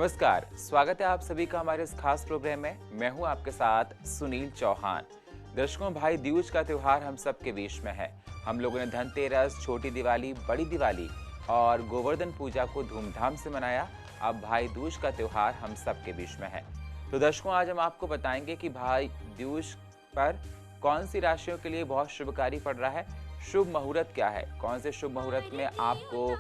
नमस्कार, स्वागत है आप सभी का हमारे इस खास प्रोग्राम में। मैं हूं आपके साथ सुनील चौहान। दर्शकों, भाई दूज का त्योहार हम सब के बीच में है। हम लोगों ने धनतेरस, छोटी दिवाली, बड़ी दिवाली और गोवर्धन पूजा को धूमधाम से मनाया। अब भाई दूज का त्योहार हम सब के बीच में है। तो दर्शकों, आज हम आपको बताएंगे कि भाई दूज पर कौन सी राशियों के लिए बहुत शुभकारी पड़ रहा है, शुभ मुहूर्त क्या है, कौन से शुभ मुहूर्त में आपको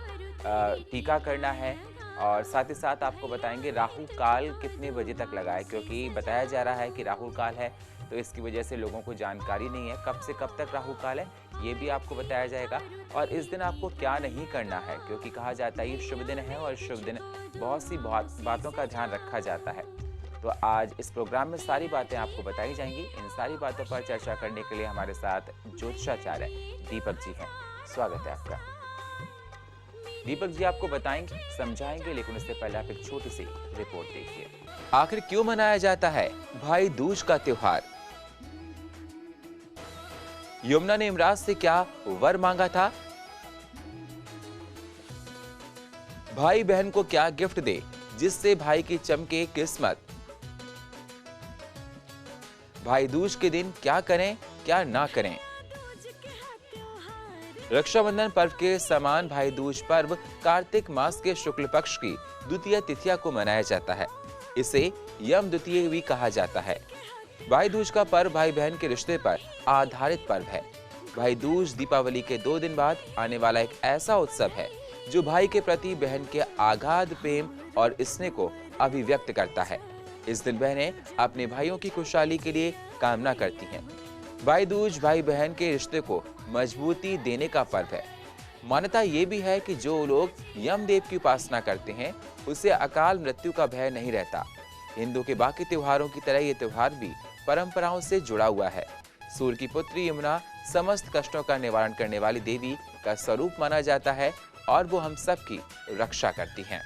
टीका करना है, और साथ ही साथ आपको बताएंगे राहु काल कितने बजे तक लगा है, क्योंकि बताया जा रहा है कि राहु काल है, तो इसकी वजह से लोगों को जानकारी नहीं है कब से कब तक राहु काल है, ये भी आपको बताया जाएगा। और इस दिन आपको क्या नहीं करना है, क्योंकि कहा जाता है ये शुभ दिन है और शुभ दिन बहुत सी बातों का ध्यान रखा जाता है। तो आज इस प्रोग्राम में सारी बातें आपको बताई जाएंगी। इन सारी बातों पर चर्चा करने के लिए हमारे साथ ज्योतिषाचार्य दीपक जी हैं। स्वागत है आपका। दीपक जी आपको बताएंगे, समझाएंगे, लेकिन उससे पहले आप एक छोटी सी रिपोर्ट देखिए। आखिर क्यों मनाया जाता है भाई दूज का त्योहार? यमुना ने यमराज से क्या वर मांगा था? भाई बहन को क्या गिफ्ट दे जिससे भाई की चमके किस्मत? भाई दूज के दिन क्या करें क्या ना करें? रक्षाबंधन पर्व के समान भाई दूज पर्व कार्तिक मास के शुक्ल पक्ष की द्वितीय तिथिया को मनाया जाता है। इसे यम द्वितीय भी कहा जाता है। भाई दूज का पर्व भाई बहन के रिश्ते पर आधारित पर्व है। भाई दूज दीपावली के 2 दिन बाद आने वाला एक ऐसा उत्सव है जो भाई के प्रति बहन के अगाध प्रेम और स्नेह को अभिव्यक्त करता है। इस दिन बहनें अपने भाइयों की खुशहाली के लिए कामना करती हैं। भाई दूज भाई बहन के रिश्ते को मजबूती देने का पर्व है। मान्यता ये भी है कि जो लोग यमदेव की उपासना करते हैं उसे अकाल मृत्यु का भय नहीं रहता। हिंदू के बाकी त्योहारों की तरह ये त्योहार भी परंपराओं से जुड़ा हुआ है। सूर्य की पुत्री यमुना समस्त कष्टों का निवारण करने वाली देवी का स्वरूप माना जाता है और वो हम सब की रक्षा करती हैं।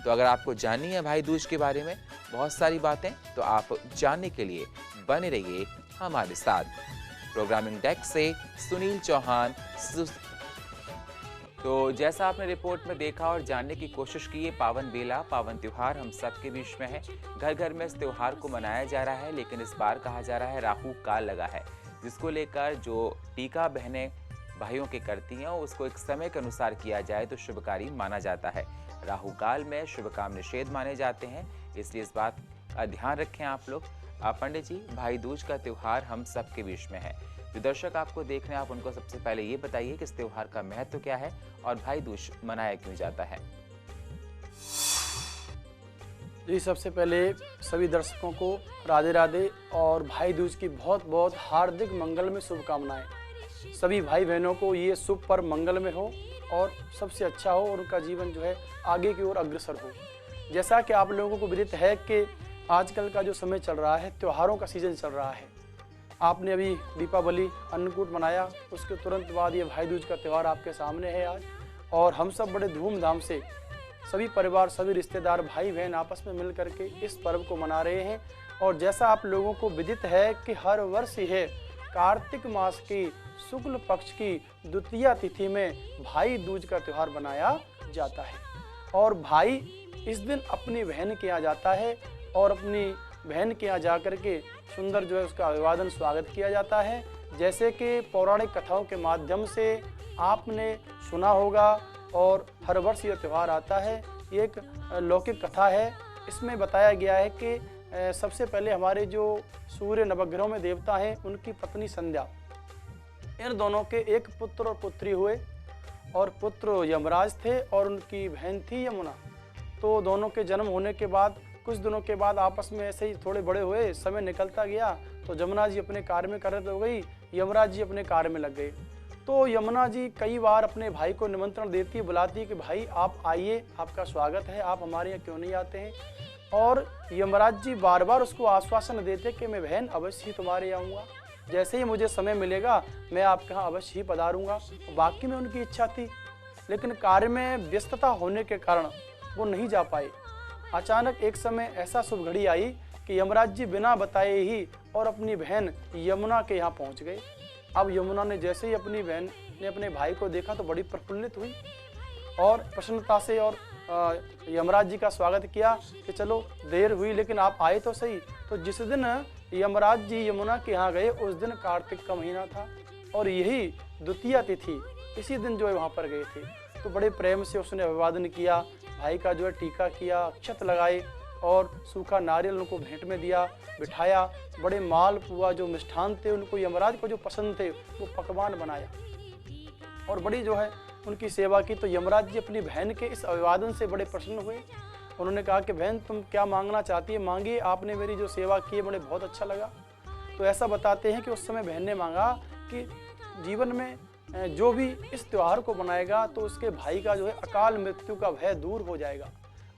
तो अगर आपको जाननी है भाई दूज के बारे में बहुत सारी बातें, तो आप जानने के लिए बने रहिए हमारे साथ। प्रोग्रामिंग डेस्क से सुनील चौहान। तो जैसा आपने रिपोर्ट में देखा और जानने की कोशिश की, ये पावन बेला, पावन त्योहार हम सब के बीच में है। घर घर में इस त्योहार को मनाया जा रहा है, लेकिन इस बार कहा जा रहा है राहु काल लगा है, जिसको लेकर जो टीका बहनें भाइयों के करती हैं उसको एक समय के अनुसार किया जाए तो शुभकारी माना जाता है। राहु काल में शुभ काम निषेध माने जाते हैं, इसलिए इस बात का ध्यान रखें आप लोग। पंडित जी, भाई दूज का त्योहार हम सब के बीच में है। जो दर्शक आपको देख रहे हैं, आप उनको सबसे पहले ये बताइए कि इस त्योहार का महत्व क्या है और भाई दूज मनाया क्यों जाता है? जी, सबसे पहले सभी दर्शकों को राधे राधे और भाई दूज की बहुत बहुत हार्दिक मंगल में शुभकामनाएं। सभी भाई बहनों को ये शुभ पर्व मंगल में हो और सबसे अच्छा हो और उनका जीवन जो है आगे की ओर अग्रसर हो। जैसा कि आप लोगों को विदित है कि आजकल का जो समय चल रहा है, त्योहारों का सीजन चल रहा है। आपने अभी दीपावली अन्नकूट मनाया, उसके तुरंत बाद ये भाई दूज का त्यौहार आपके सामने है आज, और हम सब बड़े धूमधाम से सभी परिवार, सभी रिश्तेदार, भाई बहन आपस में मिल करके इस पर्व को मना रहे हैं। और जैसा आप लोगों को विदित है कि हर वर्ष यह कार्तिक मास की शुक्ल पक्ष की द्वितीय तिथि में भाई दूज का त्यौहार मनाया जाता है। और भाई इस दिन अपनी बहन के यहाँ जाता है और अपनी बहन के यहाँ जा कर के सुंदर जो है उसका अभिवादन स्वागत किया जाता है। जैसे कि पौराणिक कथाओं के माध्यम से आपने सुना होगा और हर वर्ष यह त्यौहार आता है। ये एक लौकिक कथा है। इसमें बताया गया है कि सबसे पहले हमारे जो सूर्य नवग्रहों में देवता हैं, उनकी पत्नी संध्या, इन दोनों के एक पुत्र और पुत्री हुए, और पुत्र यमराज थे और उनकी बहन थी यमुना। तो दोनों के जन्म होने के बाद कुछ दिनों के बाद आपस में ऐसे ही थोड़े बड़े हुए, समय निकलता गया, तो यमुना जी अपने कार्य में करत हो गई, यमराज जी अपने कार्य में लग गए। तो यमुना जी कई बार अपने भाई को निमंत्रण देती, बुलाती कि भाई आप आइए, आपका स्वागत है, आप हमारे यहाँ क्यों नहीं आते हैं। और यमराज जी बार बार उसको आश्वासन देते कि मैं बहन अवश्य ही तुम्हारे यहाँ आऊँगा, जैसे ही मुझे समय मिलेगा मैं आपके यहाँ अवश्य ही पधारूंगा। बाकी में उनकी इच्छा थी, लेकिन कार्य में व्यस्तता होने के कारण वो नहीं जा पाए। अचानक एक समय ऐसा शुभ घड़ी आई कि यमराज जी बिना बताए ही और अपनी बहन यमुना के यहाँ पहुँच गए। अब यमुना ने जैसे ही अपनी बहन ने अपने भाई को देखा तो बड़ी प्रफुल्लित हुई और प्रसन्नता से और यमराज जी का स्वागत किया कि चलो देर हुई लेकिन आप आए तो सही। तो जिस दिन यमराज जी यमुना के यहाँ गए उस दिन कार्तिक का महीना था और यही द्वितीया तिथि, इसी दिन जो है वहाँ पर गए थे। तो बड़े प्रेम से उसने अभिवादन किया, भाई का जो है टीका किया, अक्षत लगाए और सूखा नारियल उनको भेंट में दिया, बिठाया। बड़े माल पुआ जो मिष्ठान थे उनको यमराज को जो पसंद थे वो पकवान बनाया और बड़ी जो है उनकी सेवा की। तो यमराज जी अपनी बहन के इस अभिवादन से बड़े प्रसन्न हुए। उन्होंने कहा कि बहन तुम क्या मांगना चाहती है मांगिए, आपने मेरी जो सेवा की है बड़े बहुत अच्छा लगा। तो ऐसा बताते हैं कि उस समय बहन ने मांगा कि जीवन में जो भी इस त्यौहार को मनाएगा तो उसके भाई का जो है अकाल मृत्यु का भय दूर हो जाएगा,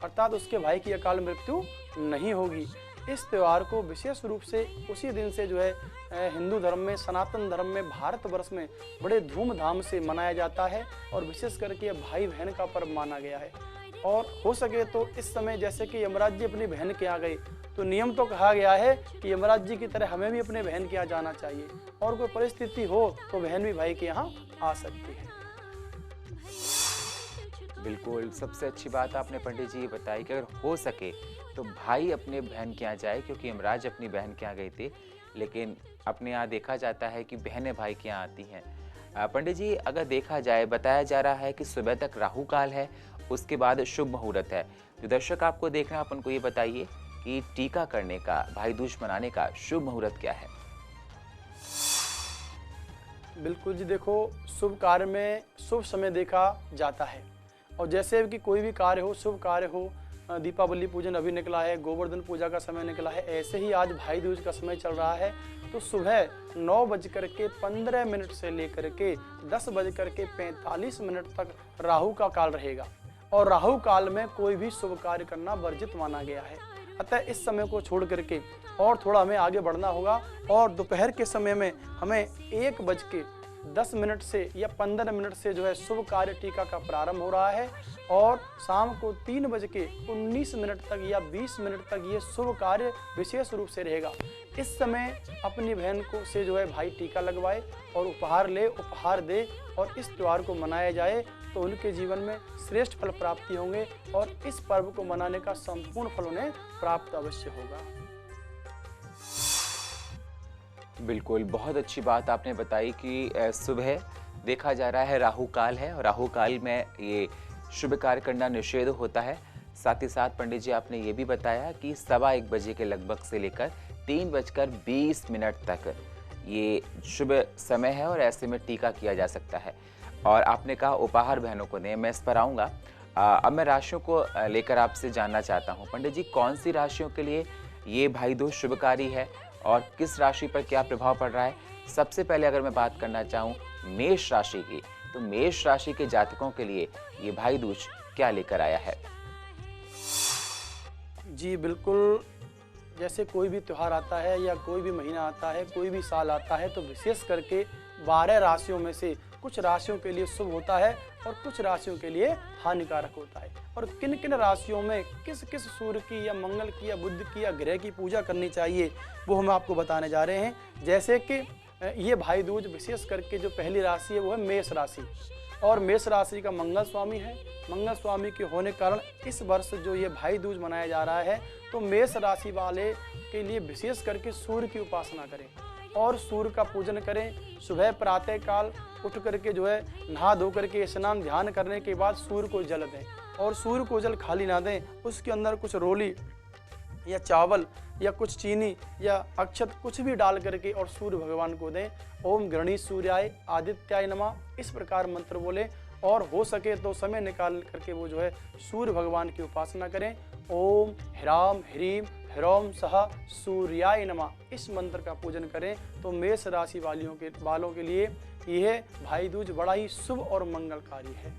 अर्थात उसके भाई की अकाल मृत्यु नहीं होगी। इस त्यौहार को विशेष रूप से उसी दिन से जो है हिंदू धर्म में, सनातन धर्म में, भारतवर्ष में बड़े धूमधाम से मनाया जाता है और विशेष करके भाई बहन का पर्व माना गया है। और हो सके तो इस समय जैसे कि यमराज जी अपनी बहन के यहाँ गए तो नियम तो कहा गया है कि यमराज जी की तरह हमें भी अपने बहन के यहाँ जाना चाहिए और कोई परिस्थिति हो तो बहन भी भाई के यहाँ आ सकती है। बिल्कुल, सबसे अच्छी बात आपने पंडित जी ये बताई कि अगर हो सके तो भाई अपने बहन के यहाँ जाए, क्योंकि यमराज अपनी बहन के यहाँ गए थे, लेकिन अपने यहाँ देखा जाता है कि बहनें भाई के यहाँ आती हैं। पंडित जी अगर देखा जाए, बताया जा रहा है कि सुबह तक राहु काल है, उसके बाद शुभ मुहूर्त है। तो दर्शक आपको देखना, आप उनको ये बताइए कि टीका करने का, भाई दूज मनाने का शुभ मुहूर्त क्या है? बिल्कुल जी, देखो शुभ कार्य में शुभ समय देखा जाता है और जैसे कि कोई भी कार्य हो, शुभ कार्य हो, दीपावली पूजन अभी निकला है, गोवर्धन पूजा का समय निकला है, ऐसे ही आज भाई दूज का समय चल रहा है। तो सुबह 9:15 से लेकर के 10:45 तक राहु का काल रहेगा और राहु काल में कोई भी शुभ कार्य करना वर्जित माना गया है। अतः इस समय को छोड़ करके और थोड़ा हमें आगे बढ़ना होगा और दोपहर के समय में हमें 1:10 से या 15 से जो है शुभ कार्य टीका का प्रारंभ हो रहा है और शाम को 3:19 तक या 20 मिनट तक ये शुभ कार्य विशेष रूप से रहेगा। इस समय अपनी बहन को से जो है भाई टीका लगवाए और उपहार दे और इस त्यौहार को मनाया जाए तो उनके जीवन में श्रेष्ठ फल प्राप्ति होंगे और इस पर्व को मनाने का संपूर्ण फल उन्हें प्राप्त अवश्य होगा। बिल्कुल, बहुत अच्छी बात आपने बताई कि सुबह देखा जा रहा है राहु काल है और राहु काल में ये शुभ कार्य करना निषेध होता है। साथ ही साथ पंडित जी आपने ये भी बताया कि 1:15 बजे के लगभग से लेकर 3:20 तक ये शुभ समय है और ऐसे में टीका किया जा सकता है। और आपने कहा उपहार बहनों को दें, मैं इस पर आऊँगा। अब मैं राशियों को लेकर आपसे जानना चाहता हूँ पंडित जी, कौन सी राशियों के लिए ये भाई दूज शुभकारी है और किस राशि पर क्या प्रभाव पड़ रहा है? सबसे पहले अगर मैं बात करना चाहूँ मेष राशि की, तो मेष राशि के जातकों के लिए ये भाई दूज क्या लेकर आया है? जी बिल्कुल, जैसे कोई भी त्यौहार आता है या कोई भी महीना आता है, कोई भी साल आता है तो विशेष करके 12 राशियों में से कुछ राशियों के लिए शुभ होता है और कुछ राशियों के लिए हानिकारक होता है। और किन किन राशियों में किस किस सूर्य की या मंगल की या बुध की या ग्रह की पूजा करनी चाहिए वो हम आपको बताने जा रहे हैं। जैसे कि ये भाई दूज विशेष करके जो पहली राशि है वो है मेष राशि और मेष राशि का मंगल स्वामी है। मंगल स्वामी के होने के कारण इस वर्ष जो ये भाई दूज मनाया जा रहा है तो मेष राशि वाले के लिए विशेष करके सूर्य की उपासना करें और सूर्य का पूजन करें। सुबह प्रातः काल उठ करके जो है नहा धो करके स्नान ध्यान करने के बाद सूर्य को जल दें और सूर्य को जल खाली ना दें, उसके अंदर कुछ रोली या चावल या कुछ चीनी या अक्षत कुछ भी डाल करके और सूर्य भगवान को दें। ओम गणेश सूर्याय आदित्याय नमः, इस प्रकार मंत्र बोले और हो सके तो समय निकाल करके वो जो है सूर्य भगवान की उपासना करें। ओम ह्राम ह्रीम ह्रौम सह सूर्याय नमः, इस मंत्र का पूजन करें तो मेष राशि वालों के लिए यह भाई दूज बड़ा ही शुभ और मंगलकारी है।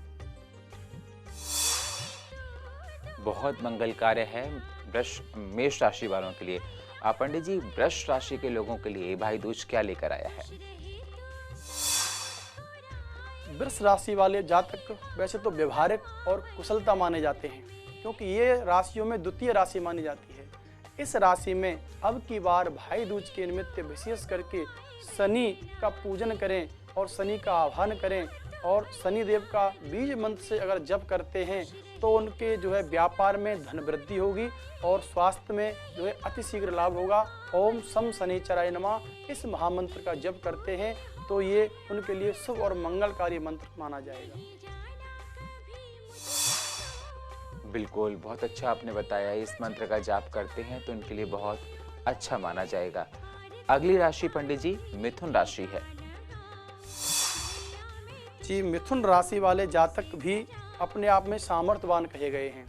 बहुत मंगलकारी है मेष राशि वालों के लिए। पंडित जी, वृष राशि के लोगों के लिए भाई दूज क्या लेकर आया है? वृष राशि वाले जातक वैसे तो व्यवहारिक और कुशलता माने जाते हैं क्योंकि ये राशियों में द्वितीय राशि मानी जाती है। इस राशि में अब की बार भाई दूज के निमित्त विशेष करके शनि का पूजन करें और शनि का आह्वान करें और शनि देव का बीज मंत्र से अगर जप करते हैं तो उनके जो है व्यापार में धन वृद्धि होगी और स्वास्थ्य में जो है अतिशीघ्र लाभ होगा। ओम सम शनिचराय नमः इस महामंत्र का जप करते हैं तो ये उनके लिए शुभ और मंगलकारी मंत्र माना जाएगा। बिल्कुल, बहुत अच्छा आपने बताया। इस मंत्र का जाप करते हैं तो उनके लिए बहुत अच्छा माना जाएगा। अगली राशि पंडित जी मिथुन राशि है। जी, मिथुन राशि वाले जातक भी अपने आप में सामर्थ्यवान कहे गए हैं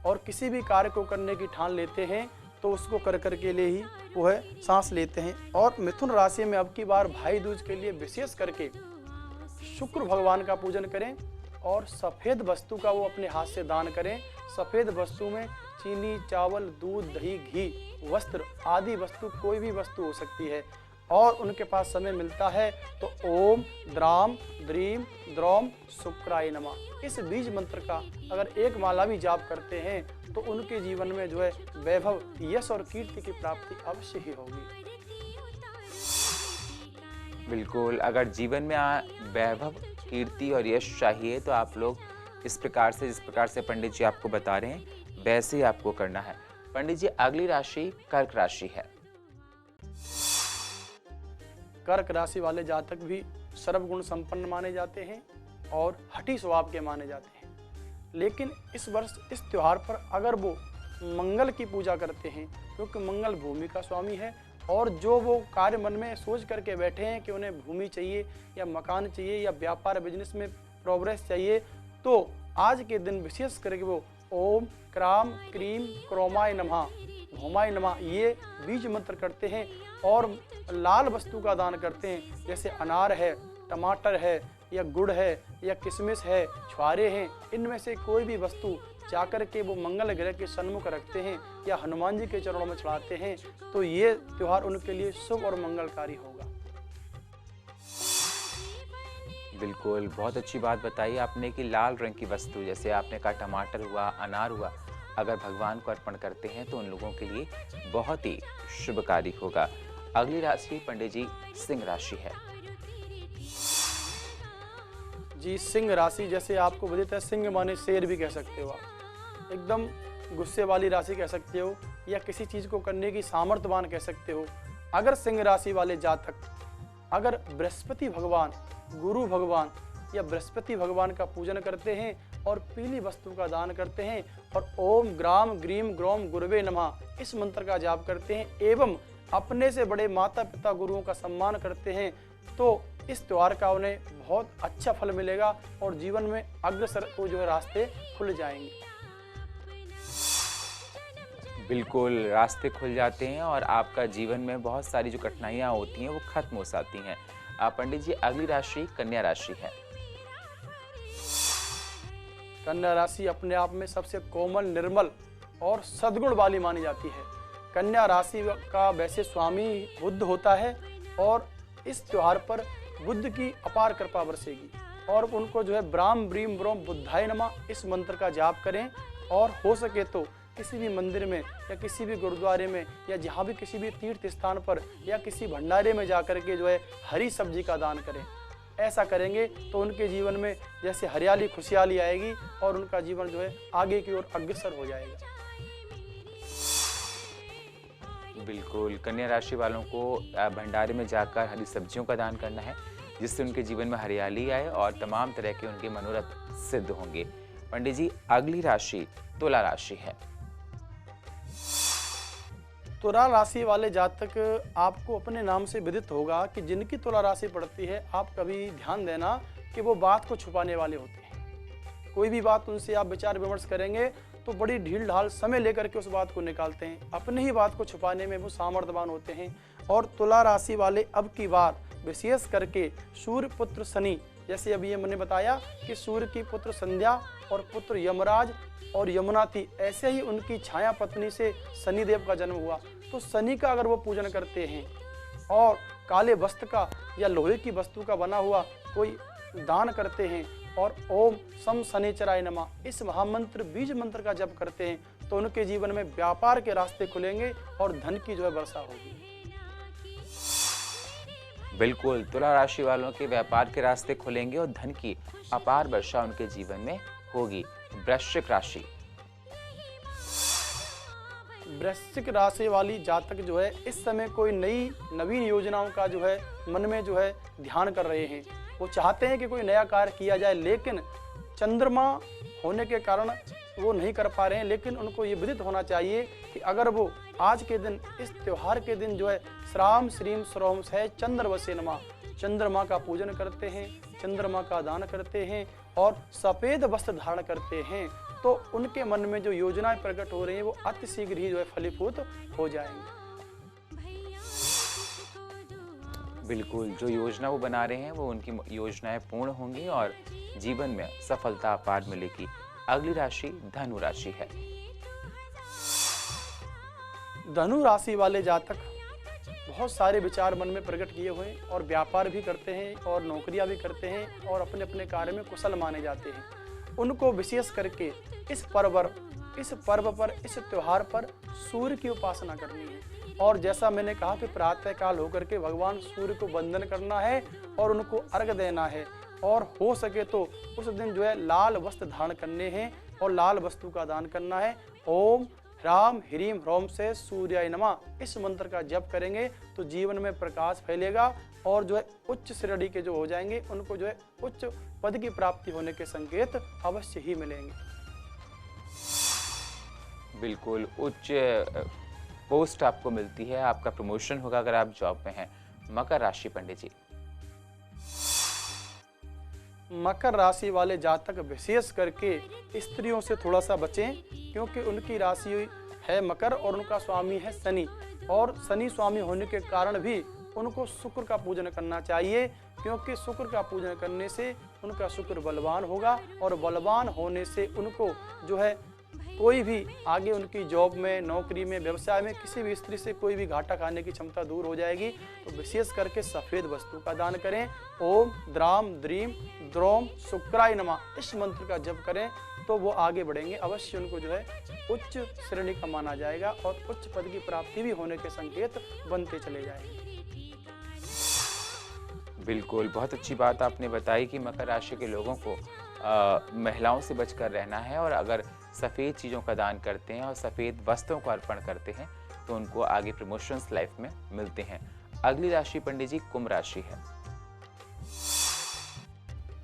और किसी भी कार्य को करने की ठान लेते हैं तो उसको कर कर के लिए ही वो है सांस लेते हैं। और मिथुन राशि में अब की बार भाई दूज के लिए विशेष करके शुक्र भगवान का पूजन करें और सफ़ेद वस्तु का वो अपने हाथ से दान करें। सफ़ेद वस्तु में चीनी, चावल, दूध, दही, घी, वस्त्र आदि वस्तु कोई भी वस्तु हो सकती है। और उनके पास समय मिलता है तो ओम द्राम द्रीम द्रौम शुक्राय नमः इस बीज मंत्र का अगर एक माला भी जाप करते हैं तो उनके जीवन में जो है वैभव, यश और कीर्ति की प्राप्ति अवश्य ही होगी। बिल्कुल, अगर जीवन में वैभव, कीर्ति और यश चाहिए तो आप लोग इस प्रकार से, जिस प्रकार से पंडित जी आपको बता रहे हैं वैसे ही आपको करना है। पंडित जी अगली राशि कर्क राशि है। कर्क राशि वाले जातक भी सर्वगुण संपन्न माने जाते हैं और हठी स्वभाव के माने जाते हैं। लेकिन इस वर्ष इस त्योहार पर अगर वो मंगल की पूजा करते हैं, क्योंकि मंगल भूमि का स्वामी है और जो वो कार्य मन में सोच करके बैठे हैं कि उन्हें भूमि चाहिए या मकान चाहिए या व्यापार बिजनेस में प्रोग्रेस चाहिए, तो आज के दिन विशेष करके वो ओम क्राम क्रीम क्रोमाय नमः भौमाय नमः ये बीज मंत्र करते हैं और लाल वस्तु का दान करते हैं। जैसे अनार है, टमाटर है या गुड़ है या किशमिश है, छुआरे हैं, इनमें से कोई भी वस्तु जाकर के वो मंगल ग्रह के सन्मुख रखते हैं या हनुमान जी के चरणों में चढ़ाते हैं तो ये त्योहार उनके लिए शुभ और मंगलकारी होगा। बिल्कुल, बहुत अच्छी बात बताई आपने कि लाल रंग की वस्तु, जैसे आपने कहा टमाटर हुआ, अनार हुआ, अगर भगवान को अर्पण करते हैं तो उन लोगों के लिए बहुत ही शुभकारी होगा। अगली राशि पंडित जी सिंह राशि है। जी, सिंह राशि जैसे आपको विदित है, सिंह माने शेर भी कह सकते हो आप, एकदम गुस्से वाली राशि कह सकते हो या किसी चीज़ को करने की सामर्थ्यवान कह सकते हो। अगर सिंह राशि वाले जातक अगर बृहस्पति भगवान, गुरु भगवान या बृहस्पति भगवान का पूजन करते हैं और पीली वस्तु का दान करते हैं और ओम ग्राम ग्रीम ग्रोम गुरुवे नमः इस मंत्र का जाप करते हैं एवं अपने से बड़े माता पिता गुरुओं का सम्मान करते हैं तो इस त्योहार का उन्हें बहुत अच्छा फल मिलेगा और जीवन में अग्रसर को जो है रास्ते खुल जाएंगे। बिल्कुल, रास्ते खुल जाते हैं और आपका जीवन में बहुत सारी जो कठिनाइयाँ होती हैं वो खत्म हो जाती हैं। पंडित जी अगली राशि कन्या राशि है। कन्या राशि अपने आप में सबसे कोमल, निर्मल और सद्गुण वाली मानी जाती है। कन्या राशि का वैसे स्वामी बुद्ध होता है और इस त्योहार पर बुद्ध की अपार कृपा बरसेगी और उनको जो है ब्राह्म ब्रीम ब्रोम बुद्धाय नमः इस मंत्र का जाप करें और हो सके तो किसी भी मंदिर में या किसी भी गुरुद्वारे में या जहाँ भी किसी भी तीर्थ स्थान पर या किसी भंडारे में जाकर के जो है हरी सब्जी का दान करें। ऐसा करेंगे तो उनके जीवन में जैसे हरियाली खुशहाली आएगी और उनका जीवन जो है आगे की ओर अग्रसर हो जाएगा। बिल्कुल, कन्या राशि वालों को भंडारे में जाकर हरी सब्जियों का दान करना है जिससे उनके जीवन में हरियाली आए और तमाम तरह के उनके मनोरथ सिद्ध होंगे। पंडित जी अगली राशि तुला राशि है। तुला राशि वाले जातक आपको अपने नाम से विदित होगा कि जिनकी तुला राशि पड़ती है, आप कभी ध्यान देना कि वो बात को छुपाने वाले होते हैं। कोई भी बात उनसे आप विचार विमर्श करेंगे तो बड़ी ढील ढाल समय लेकर के उस बात को निकालते हैं। अपने ही बात को छुपाने में वो सामर्थ्यवान होते हैं। और तुला राशि वाले अब की बार विशेष करके सूर्य पुत्र शनि, जैसे अभी ये मैंने बताया कि सूर्य की पुत्र संध्या और पुत्र यमराज और यमुना थी, ऐसे ही उनकी छाया पत्नी से शनिदेव का जन्म हुआ। तो शनि का अगर वो पूजन करते हैं और काले वस्त्र का या लोहे की वस्तु का बना हुआ कोई दान करते हैं और ओम सम शनिचराय नमः इस महामंत्र बीज मंत्र का जप करते हैं तो उनके जीवन में व्यापार के रास्ते खुलेंगे और धन की जो है वर्षा होगी। बिल्कुल, तुला राशि वालों के व्यापार के रास्ते खुलेंगे और धन की अपार वर्षा उनके जीवन में होगी। वृश्चिक राशि। वृश्चिक राशि वाली जातक जो है इस समय कोई नई नवीन योजनाओं का जो है मन में जो है ध्यान कर रहे हैं। वो चाहते हैं कि कोई नया कार्य किया जाए, लेकिन चंद्रमा होने के कारण वो नहीं कर पा रहे हैं। लेकिन उनको ये विदित होना चाहिए कि अगर वो आज के दिन, इस त्योहार के दिन जो है श्राम श्रीम श्रोम से चंद्रवसे नमः, चंद्रमा का पूजन करते हैं, चंद्रमा का दान करते हैं और सफेद वस्त्र धारण करते हैं, तो उनके मन में जो योजनाएं प्रकट हो रही हैं वो अति शीघ्र ही जो है फलीभूत हो जाएंगे। बिल्कुल, जो योजना वो बना रहे हैं वो उनकी योजनाएं पूर्ण होंगी और जीवन में सफलता अपार मिलेगी। अगली राशि धनु राशि है। धनु राशि वाले जातक बहुत सारे विचार मन में प्रकट किए हुए और व्यापार भी करते हैं और नौकरियां भी करते हैं और अपने अपने कार्य में कुशल माने जाते हैं। उनको विशेष करके इस पर्व पर, इस त्योहार पर सूर्य की उपासना करनी है। और जैसा मैंने कहा कि प्रातः काल होकर के भगवान सूर्य को वंदन करना है और उनको अर्घ देना है, और हो सके तो उस दिन जो है लाल वस्त्र धारण करने हैं और लाल वस्तु का दान करना है। ओम राम ह्रीम ह्रोम से सूर्याय नमः, इस मंत्र का जप करेंगे तो जीवन में प्रकाश फैलेगा और जो है उच्च श्रेणी के जो हो जाएंगे उनको जो है उच्च पद की प्राप्ति होने के संकेत अवश्य ही मिलेंगे। बिल्कुल, उच्च पोस्ट आपको मिलती है, आपका प्रमोशन होगा अगर आप जॉब में हैं। मकर राशि पंडित जी। मकर राशि वाले जातक विशेष करके स्त्रियों से थोड़ा सा बचें, क्योंकि उनकी राशि है मकर और उनका स्वामी है शनि, और शनि स्वामी होने के कारण भी उनको शुक्र का पूजन करना चाहिए, क्योंकि शुक्र का पूजन करने से उनका शुक्र बलवान होगा और बलवान होने से उनको जो है कोई भी आगे उनकी जॉब में, नौकरी में, व्यवसाय में किसी भी स्त्री से कोई भी घाटा खाने की क्षमता दूर हो जाएगी। तो विशेष करके सफेद वस्तु का दान करें। ओम द्राम द्रीम द्रोम शुक्राय नमः, इस मंत्र का जप करें तो वो आगे बढ़ेंगे। अवश्य उनको जो है उच्च श्रेणी का माना जाएगा और उच्च पद की प्राप्ति भी होने के संकेत बनते चले जाएंगे। बिल्कुल, बहुत अच्छी बात आपने बताई कि मकर राशि के लोगों को महिलाओं से बचकर रहना है, और अगर सफ़ेद चीज़ों का दान करते हैं और सफ़ेद वस्त्रों को अर्पण करते हैं तो उनको आगे प्रमोशंस लाइफ में मिलते हैं। अगली राशि पंडित जी कुंभ राशि है।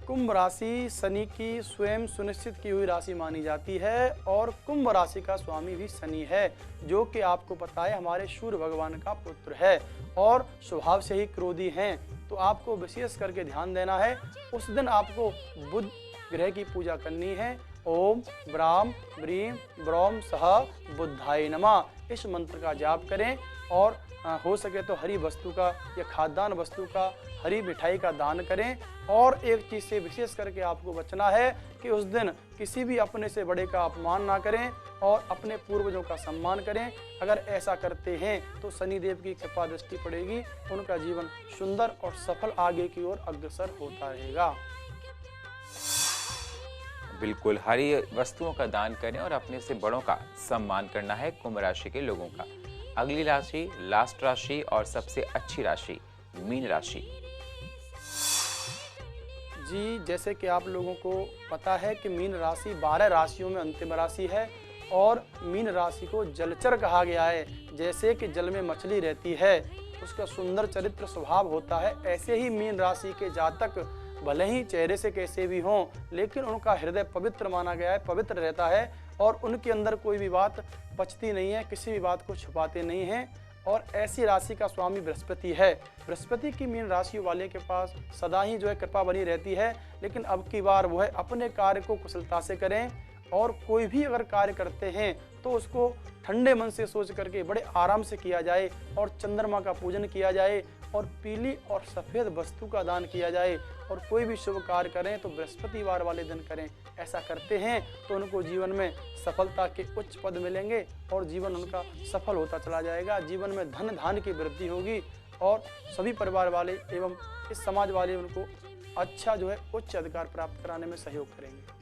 कुंभ राशि शनि की स्वयं सुनिश्चित की हुई राशि मानी जाती है और कुंभ राशि का स्वामी भी शनि है, जो कि आपको पता है हमारे सूर्य भगवान का पुत्र है और स्वभाव से ही क्रोधी हैं। तो आपको विशेष करके ध्यान देना है, उस दिन आपको बुध ग्रह की पूजा करनी है। ओम ब्राम ब्रीम ब्रोम सह बुद्धाय नमः, इस मंत्र का जाप करें और हो सके तो हरी वस्तु का या खाद्यान्न वस्तु का, हरी मिठाई का दान करें। और एक चीज़ से विशेष करके आपको बचना है कि उस दिन किसी भी अपने से बड़े का अपमान ना करें और अपने पूर्वजों का सम्मान करें। अगर ऐसा करते हैं तो शनिदेव की कृपा दृष्टि पड़ेगी, उनका जीवन सुंदर और सफल आगे की ओर अग्रसर होता रहेगा। बिल्कुल, हरी वस्तुओं का दान करें और अपने से बड़ों का सम्मान करना है कुंभ राशि के लोगों का। अगली राशि, लास्ट राशि और सबसे अच्छी राशि मीन राशि। जी, जैसे कि आप लोगों को पता है कि मीन राशि 12 राशियों में अंतिम राशि है और मीन राशि को जलचर कहा गया है। जैसे कि जल में मछली रहती है, उसका सुंदर चरित्र स्वभाव होता है, ऐसे ही मीन राशि के जातक भले ही चेहरे से कैसे भी हों, लेकिन उनका हृदय पवित्र माना गया है, पवित्र रहता है और उनके अंदर कोई भी बात पचती नहीं है, किसी भी बात को छुपाते नहीं हैं। और ऐसी राशि का स्वामी बृहस्पति है। बृहस्पति की मीन राशि वाले के पास सदा ही जो है कृपा बनी रहती है, लेकिन अब की बार वो है अपने कार्य को कुशलता से करें और कोई भी अगर कार्य करते हैं तो उसको ठंडे मन से सोच करके बड़े आराम से किया जाए और चंद्रमा का पूजन किया जाए और पीली और सफ़ेद वस्तु का दान किया जाए। और कोई भी शुभ कार्य करें तो बृहस्पतिवार वाले दिन करें। ऐसा करते हैं तो उनको जीवन में सफलता के उच्च पद मिलेंगे और जीवन उनका सफल होता चला जाएगा। जीवन में धन धान्य की वृद्धि होगी और सभी परिवार वाले एवं इस समाज वाले उनको अच्छा जो है उच्च अधिकार प्राप्त कराने में सहयोग करेंगे।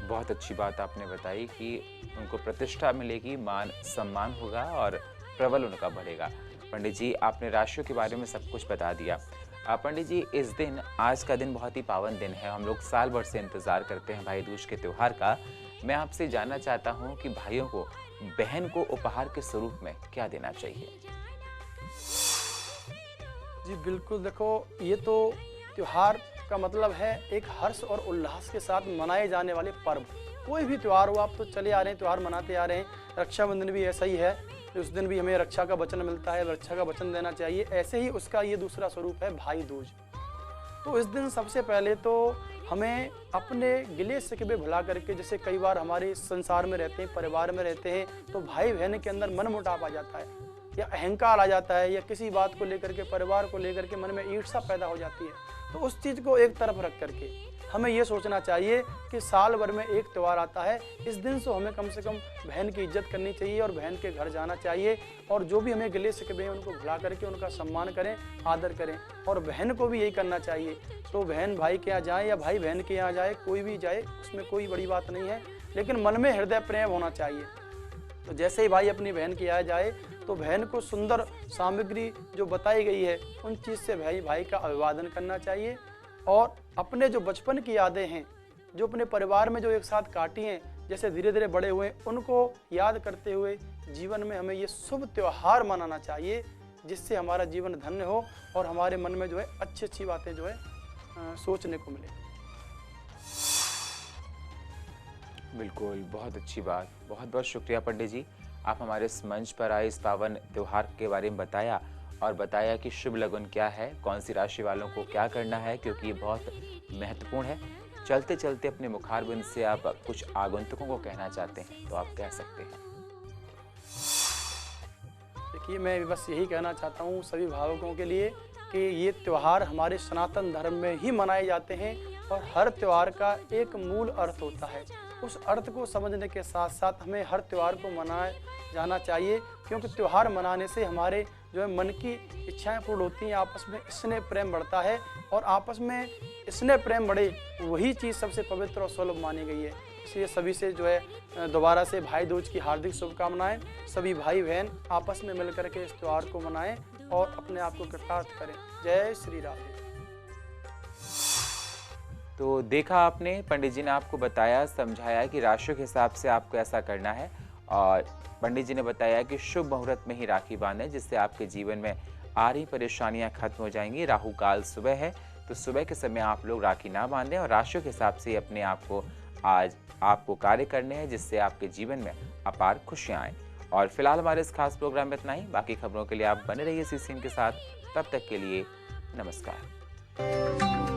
बहुत अच्छी बात आपने बताई कि उनको प्रतिष्ठा मिलेगी, मान सम्मान होगा और प्रबल उनका बढ़ेगा। पंडित जी, आपने राशियों के बारे में सब कुछ बता दिया। पंडित जी, इस दिन, आज का दिन बहुत ही पावन दिन है। हम लोग साल भर से इंतजार करते हैं भाई दूज के त्योहार का। मैं आपसे जानना चाहता हूँ कि भाइयों को बहन को उपहार के स्वरूप में क्या देना चाहिए? जी बिल्कुल, देखो ये तो त्योहार का मतलब है एक हर्ष और उल्लास के साथ मनाए जाने वाले पर्व। कोई भी त्योहार हो, आप तो चले आ रहे हैं, त्योहार मनाते आ रहे हैं। रक्षाबंधन भी ऐसा ही है, उस दिन भी हमें रक्षा का वचन मिलता है, रक्षा का वचन देना चाहिए। ऐसे ही उसका ये दूसरा स्वरूप है भाई दूज। तो इस दिन सबसे पहले तो हमें अपने गिले शिकवे भुला करके, जैसे कई बार हमारे संसार में रहते हैं, परिवार में रहते हैं, तो भाई बहन के अंदर मनमुटाव आ जाता है या अहंकार आ जाता है, या किसी बात को लेकर के, परिवार को लेकर के मन में ईर्ष्या पैदा हो जाती है। तो उस चीज़ को एक तरफ रख करके हमें ये सोचना चाहिए कि साल भर में एक त्यौहार आता है, इस दिन से कम बहन की इज्जत करनी चाहिए और बहन के घर जाना चाहिए। और जो भी हमें गिले शिकवे हैं उनको भुला करके उनका सम्मान करें, आदर करें। और बहन को भी यही करना चाहिए। तो बहन भाई के यहाँ जाए या भाई बहन के यहाँ जाए, कोई भी जाए, उसमें कोई बड़ी बात नहीं है, लेकिन मन में हृदय प्रेम होना चाहिए। तो जैसे ही भाई अपनी बहन के यहाँ जाए तो बहन को सुंदर सामग्री जो बताई गई है उन चीज़ से भाई का अभिवादन करना चाहिए। और अपने जो बचपन की यादें हैं, जो अपने परिवार में जो एक साथ काटी हैं, जैसे धीरे धीरे बड़े हुए, उनको याद करते हुए जीवन में हमें ये शुभ त्यौहार मनाना चाहिए, जिससे हमारा जीवन धन्य हो और हमारे मन में जो है अच्छी अच्छी बातें जो है सोचने को मिले। बिल्कुल, बहुत अच्छी बात। बहुत बहुत शुक्रिया पंडित जी, आप हमारे इस मंच पर आए, इस पावन त्योहार के बारे में बताया और बताया कि शुभ लगन क्या है, कौन सी राशि वालों को क्या करना है, क्योंकि ये बहुत महत्वपूर्ण है। चलते चलते अपने मुखारबिंद से आप कुछ आगंतुकों को कहना चाहते हैं तो आप कह सकते हैं। देखिए, मैं बस यही कहना चाहता हूँ सभी भावुकों के लिए कि ये त्यौहार हमारे सनातन धर्म में ही मनाए जाते हैं और हर त्यौहार का एक मूल अर्थ होता है। उस अर्थ को समझने के साथ साथ हमें हर त्यौहार को मनाया जाना चाहिए, क्योंकि त्यौहार मनाने से हमारे जो है मन की इच्छाएं पूर्ण होती हैं, आपस में स्नेह प्रेम बढ़ता है और आपस में स्नेह प्रेम बढ़े, वही चीज़ सबसे पवित्र और सुलभ मानी गई है। इसलिए सभी से जो है दोबारा से भाई दूज की हार्दिक शुभकामनाएं। सभी भाई बहन आपस में मिलकर के इस त्यौहार को मनाएं और अपने आप को कृतार्थ करें। जय श्री राधे। तो देखा आपने, पंडित जी ने आपको बताया, समझाया कि राशियों के हिसाब से आपको ऐसा करना है। और पंडित जी ने बताया कि शुभ मुहूर्त में ही राखी बांधें, जिससे आपके जीवन में आ रही परेशानियां खत्म हो जाएंगी। राहु काल सुबह है, तो सुबह के समय आप लोग राखी ना बांधें और राशियों के हिसाब से अपने आप को आज आपको कार्य करने हैं, जिससे आपके जीवन में अपार खुशियाँ आएँ। और फिलहाल हमारे इस खास प्रोग्राम में इतना ही। बाकी खबरों के लिए आप बने रहिए CCN के साथ। तब तक के लिए नमस्कार।